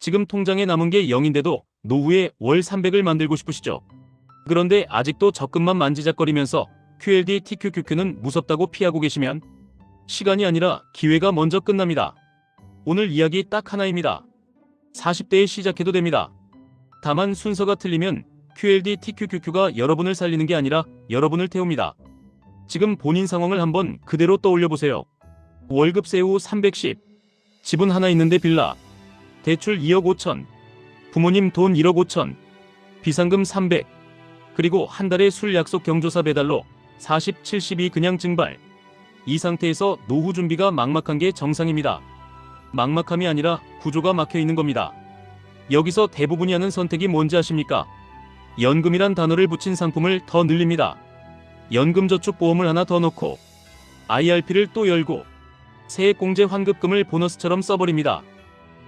지금 통장에 남은 게 0인데도 노후에 월 300을 만들고 싶으시죠? 그런데 아직도 적금만 만지작거리면서 QLD TQQQ는 무섭다고 피하고 계시면 시간이 아니라 기회가 먼저 끝납니다. 오늘 이야기 딱 하나입니다. 40대에 시작해도 됩니다. 다만 순서가 틀리면 QLD TQQQ가 여러분을 살리는 게 아니라 여러분을 태웁니다. 지금 본인 상황을 한번 그대로 떠올려 보세요. 월급 세후 310, 집은 하나 있는데 빌라, 대출 2억 5천, 부모님 돈 1억 5천, 비상금 300, 그리고 한 달에 술 약속 경조사 배달로 40, 70이 그냥 증발. 이 상태에서 노후 준비가 막막한 게 정상입니다. 막막함이 아니라 구조가 막혀 있는 겁니다. 여기서 대부분이 하는 선택이 뭔지 아십니까? 연금이란 단어를 붙인 상품을 더 늘립니다. 연금저축보험을 하나 더 넣고 IRP를 또 열고 세액공제 환급금을 보너스처럼 써버립니다.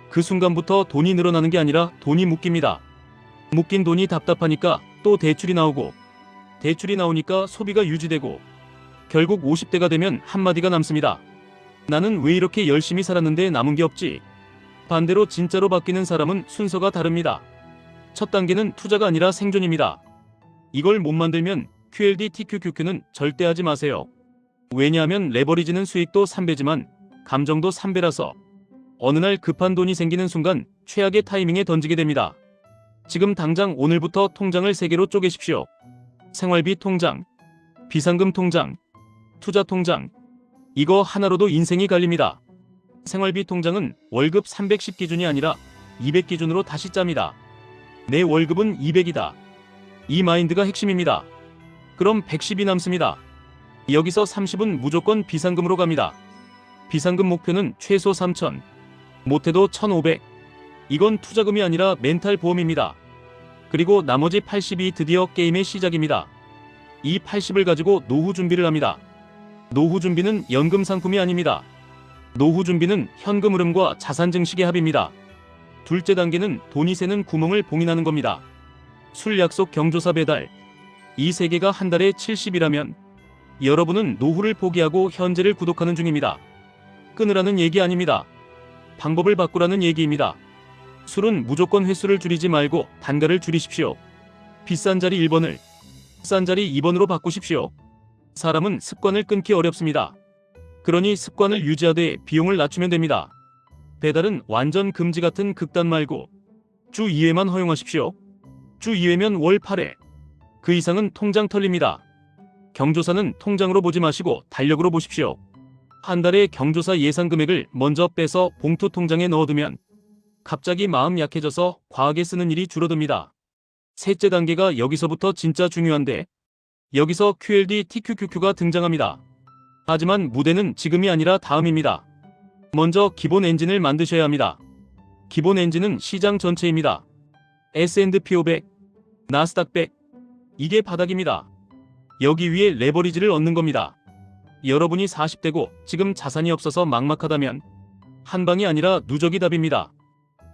그 순간부터 돈이 늘어나는 게 아니라 돈이 묶입니다. 묶인 돈이 답답하니까 또 대출이 나오고, 대출이 나오니까 소비가 유지되고, 결국 50대가 되면 한마디가 남습니다. 나는 왜 이렇게 열심히 살았는데 남은 게 없지? 반대로 진짜로 바뀌는 사람은 순서가 다릅니다. 첫 단계는 투자가 아니라 생존입니다. 이걸 못 만들면 QLD TQQQ는 절대 하지 마세요. 왜냐하면 레버리지는 수익도 3배지만 감정도 3배라서 어느 날 급한 돈이 생기는 순간 최악의 타이밍에 던지게 됩니다. 지금 당장 오늘부터 통장을 3개로 쪼개십시오. 생활비 통장, 비상금 통장, 투자 통장. 이거 하나로도 인생이 갈립니다. 생활비 통장은 월급 310 기준이 아니라 200 기준으로 다시 짭니다. 내 월급은 200이다. 이 마인드가 핵심입니다. 그럼 110이 남습니다. 여기서 30은 무조건 비상금으로 갑니다. 비상금 목표는 최소 3,000, 못해도 1,500. 이건 투자금이 아니라 멘탈 보험입니다. 그리고 나머지 80이 드디어 게임의 시작입니다. 이 80을 가지고 노후 준비를 합니다. 노후 준비는 연금 상품이 아닙니다. 노후 준비는 현금 흐름과 자산 증식의 합입니다. 둘째 단계는 돈이 새는 구멍을 봉인하는 겁니다. 술 약속 경조사 배달. 이 세 개가 한 달에 70이라면 여러분은 노후를 포기하고 현재를 구독하는 중입니다. 끊으라는 얘기 아닙니다. 방법을 바꾸라는 얘기입니다. 술은 무조건 횟수를 줄이지 말고 단가를 줄이십시오. 비싼 자리 1번을 싼 자리 2번으로 바꾸십시오. 사람은 습관을 끊기 어렵습니다. 그러니 습관을 유지하되 비용을 낮추면 됩니다. 배달은 완전 금지 같은 극단 말고 주 2회만 허용하십시오. 주 2회면 월 8회. 그 이상은 통장 털립니다. 경조사는 통장으로 보지 마시고 달력으로 보십시오. 한 달에 경조사 예상 금액을 먼저 빼서 봉투 통장에 넣어두면 갑자기 마음 약해져서 과하게 쓰는 일이 줄어듭니다. 셋째 단계가 여기서부터 진짜 중요한데, 여기서 QLD TQQQ가 등장합니다. 하지만 무대는 지금이 아니라 다음입니다. 먼저 기본 엔진을 만드셔야 합니다. 기본 엔진은 시장 전체입니다. S&P 500, 나스닥 100. 이게 바닥입니다. 여기 위에 레버리지를 얻는 겁니다. 여러분이 40대고 지금 자산이 없어서 막막하다면 한방이 아니라 누적이 답입니다.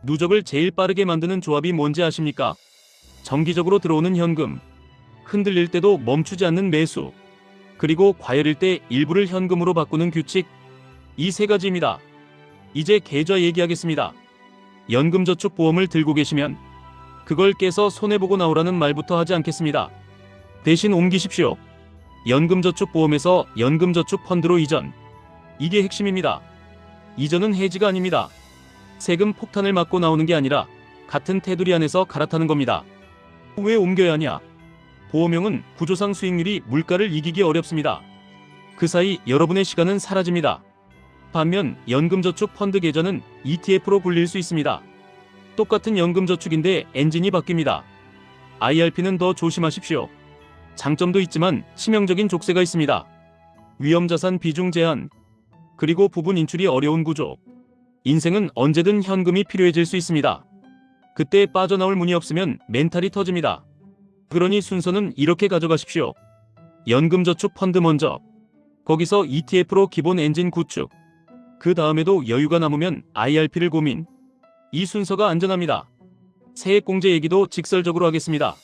누적을 제일 빠르게 만드는 조합이 뭔지 아십니까? 정기적으로 들어오는 현금, 흔들릴 때도 멈추지 않는 매수, 그리고 과열일 때 일부를 현금으로 바꾸는 규칙. 이 세 가지입니다. 이제 계좌 얘기하겠습니다. 연금저축보험을 들고 계시면 그걸 깨서 손해보고 나오라는 말부터 하지 않겠습니다. 대신 옮기십시오. 연금저축보험에서 연금저축펀드로 이전. 이게 핵심입니다. 이전은 해지가 아닙니다. 세금 폭탄을 맞고 나오는 게 아니라 같은 테두리 안에서 갈아타는 겁니다. 왜 옮겨야 하냐? 보험형은 구조상 수익률이 물가를 이기기 어렵습니다. 그 사이 여러분의 시간은 사라집니다. 반면 연금저축 펀드 계좌는 ETF로 불릴 수 있습니다. 똑같은 연금저축인데 엔진이 바뀝니다. IRP는 더 조심하십시오. 장점도 있지만 치명적인 족쇄가 있습니다. 위험자산 비중 제한, 그리고 부분 인출이 어려운 구조. 인생은 언제든 현금이 필요해질 수 있습니다. 그때 빠져나올 문이 없으면 멘탈이 터집니다. 그러니 순서는 이렇게 가져가십시오. 연금저축 펀드 먼저, 거기서 ETF로 기본 엔진 구축, 그 다음에도 여유가 남으면 IRP를 고민. 이 순서가 안전합니다. 세액공제 얘기도 직설적으로 하겠습니다.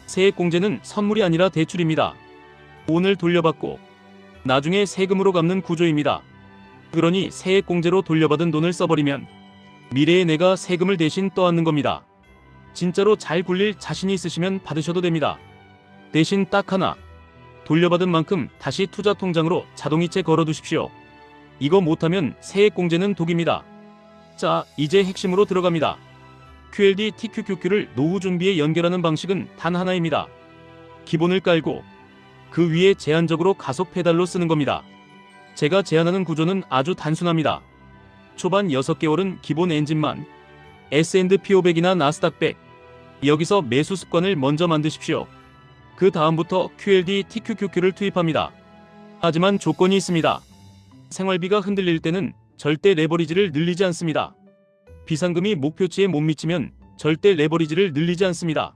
세액공제는 선물이 아니라 대출입니다. 돈을 돌려받고 나중에 세금으로 갚는 구조입니다. 그러니 세액공제로 돌려받은 돈을 써버리면 미래의 내가 세금을 대신 떠안는 겁니다. 진짜로 잘 굴릴 자신이 있으시면 받으셔도 됩니다. 대신 딱 하나, 돌려받은 만큼 다시 투자 통장으로 자동이체 걸어두십시오. 이거 못하면 세액공제는 독입니다. 자, 이제 핵심으로 들어갑니다. QLD TQQQ를 노후 준비에 연결하는 방식은 단 하나입니다. 기본을 깔고 그 위에 제한적으로 가속 페달로 쓰는 겁니다. 제가 제안하는 구조는 아주 단순합니다. 초반 6개월은 기본 엔진만, S&P 500이나 나스닥 100, 여기서 매수 습관을 먼저 만드십시오. 그 다음부터 QLD TQQQ를 투입합니다. 하지만 조건이 있습니다. 생활비가 흔들릴 때는 절대 레버리지를 늘리지 않습니다. 비상금이 목표치에 못 미치면 절대 레버리지를 늘리지 않습니다.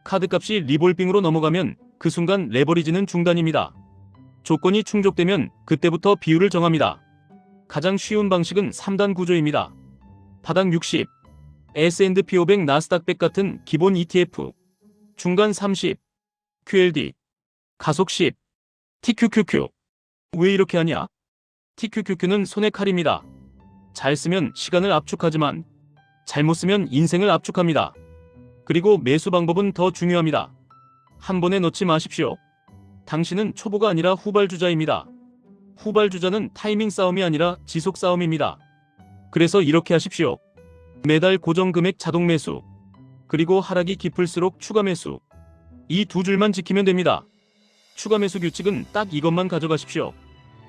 카드값이 리볼빙으로 넘어가면 그 순간 레버리지는 중단입니다. 조건이 충족되면 그때부터 비율을 정합니다. 가장 쉬운 방식은 3단 구조입니다. 바닥 60, S&P 500 나스닥 100 같은 기본 ETF, 중간 30, QLD, 가속 10, TQQQ. 왜 이렇게 하냐? TQQQ는 손의 칼입니다. 잘 쓰면 시간을 압축하지만 잘못 쓰면 인생을 압축합니다. 그리고 매수 방법은 더 중요합니다. 한 번에 넣지 마십시오. 당신은 초보가 아니라 후발주자입니다. 후발주자는 타이밍 싸움이 아니라 지속 싸움입니다. 그래서 이렇게 하십시오. 매달 고정 금액 자동 매수, 그리고 하락이 깊을수록 추가 매수. 이 두 줄만 지키면 됩니다. 추가 매수 규칙은 딱 이것만 가져가십시오.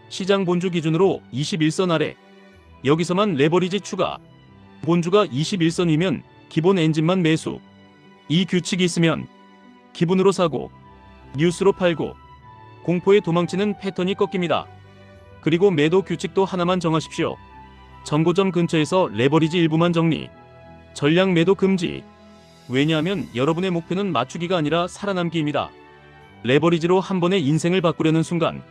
시장 본주 기준으로 21선 아래, 여기서만 레버리지 추가. 본주가 21선 위면 기본 엔진만 매수. 이 규칙이 있으면 기분으로 사고 뉴스로 팔고 공포에 도망치는 패턴이 꺾입니다. 그리고 매도 규칙도 하나만 정하십시오. 전고점 근처에서 레버리지 일부만 정리. 전량 매도 금지. 왜냐하면 여러분의 목표는 맞추기가 아니라 살아남기입니다. 레버리지로 한 번에 인생을 바꾸려는 순간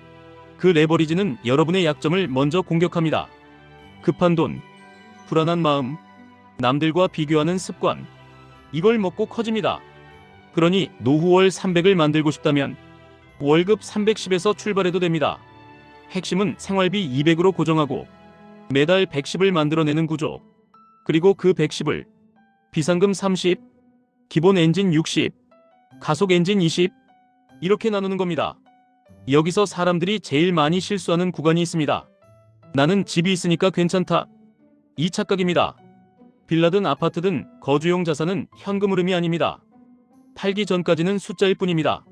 그 레버리지는 여러분의 약점을 먼저 공격합니다. 급한 돈, 불안한 마음, 남들과 비교하는 습관, 이걸 먹고 커집니다. 그러니 노후 월 300을 만들고 싶다면 월급 310에서 출발해도 됩니다. 핵심은 생활비 200으로 고정하고 매달 110을 만들어내는 구조. 그리고 그 110을 비상금 30, 기본 엔진 60, 가속 엔진 20, 이렇게 나누는 겁니다. 여기서 사람들이 제일 많이 실수하는 구간이 있습니다. 나는 집이 있으니까 괜찮다. 이 착각입니다. 빌라든 아파트든 거주용 자산은 현금 흐름이 아닙니다. 팔기 전까지는 숫자일 뿐입니다.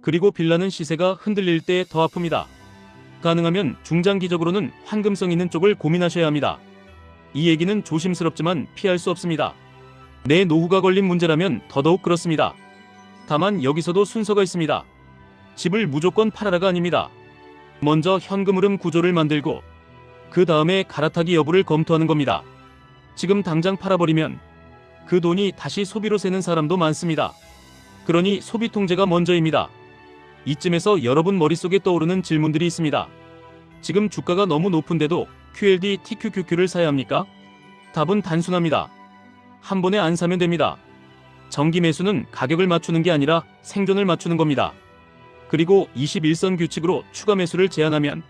그리고 빌라는 시세가 흔들릴 때 더 아픕니다. 가능하면 중장기적으로는 환금성 있는 쪽을 고민하셔야 합니다. 이 얘기는 조심스럽지만 피할 수 없습니다. 내 노후가 걸린 문제라면 더더욱 그렇습니다. 다만 여기서도 순서가 있습니다. 집을 무조건 팔아라가 아닙니다. 먼저 현금 흐름 구조를 만들고 그 다음에 갈아타기 여부를 검토하는 겁니다. 지금 당장 팔아버리면 그 돈이 다시 소비로 새는 사람도 많습니다. 그러니 소비 통제가 먼저입니다. 이쯤에서 여러분 머릿속에 떠오르는 질문들이 있습니다. 지금 주가가 너무 높은데도 QLD TQQQ를 사야 합니까? 답은 단순합니다. 한 번에 안 사면 됩니다. 정기 매수는 가격을 맞추는 게 아니라 생존을 맞추는 겁니다. 그리고 21선 규칙으로 추가 매수를 제한하면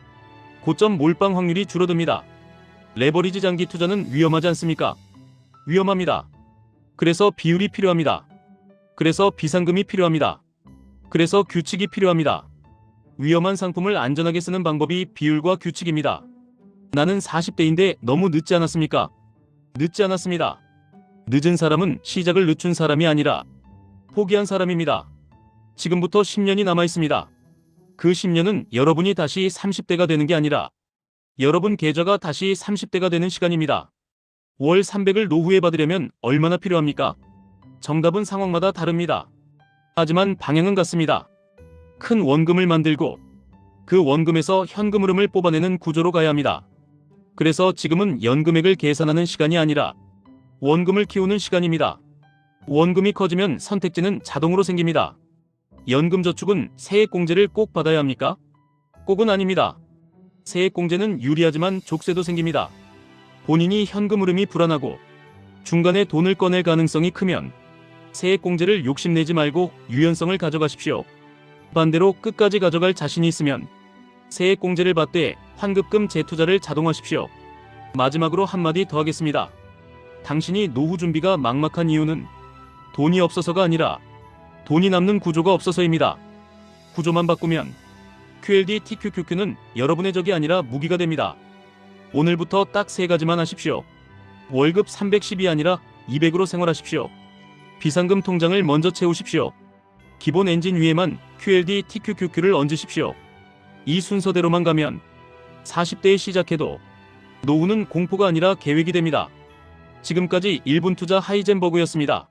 고점 몰빵 확률이 줄어듭니다. 레버리지 장기 투자는 위험하지 않습니까? 위험합니다. 그래서 비율이 필요합니다. 그래서 비상금이 필요합니다. 그래서 규칙이 필요합니다. 위험한 상품을 안전하게 쓰는 방법이 비율과 규칙입니다. 나는 40대인데 너무 늦지 않았습니까? 늦지 않았습니다. 늦은 사람은 시작을 늦춘 사람이 아니라 포기한 사람입니다. 지금부터 10년이 남아 있습니다. 그 10년은 여러분이 다시 30대가 되는 게 아니라 여러분 계좌가 다시 30대가 되는 시간입니다. 월 300을 노후에 받으려면 얼마나 필요합니까? 정답은 상황마다 다릅니다. 하지만 방향은 같습니다. 큰 원금을 만들고 그 원금에서 현금 흐름을 뽑아내는 구조로 가야 합니다. 그래서 지금은 연금액을 계산하는 시간이 아니라 원금을 키우는 시간입니다. 원금이 커지면 선택지는 자동으로 생깁니다. 연금저축은 세액공제를 꼭 받아야 합니까? 꼭은 아닙니다. 세액공제는 유리하지만 족쇄도 생깁니다. 본인이 현금 흐름이 불안하고 중간에 돈을 꺼낼 가능성이 크면 세액공제를 욕심내지 말고 유연성을 가져가십시오. 반대로 끝까지 가져갈 자신이 있으면 세액공제를 받되 환급금 재투자를 자동화하십시오. 마지막으로 한마디 더 하겠습니다. 당신이 노후 준비가 막막한 이유는 돈이 없어서가 아니라 돈이 남는 구조가 없어서입니다. 구조만 바꾸면 QLD TQQQ는 여러분의 적이 아니라 무기가 됩니다. 오늘부터 딱 3가지만 하십시오. 월급 310이 아니라 200으로 생활하십시오. 비상금 통장을 먼저 채우십시오. 기본 엔진 위에만 QLD TQQQ를 얹으십시오. 이 순서대로만 가면 40대에 시작해도 노후는 공포가 아니라 계획이 됩니다. 지금까지 1분 투자 하이젠버그였습니다.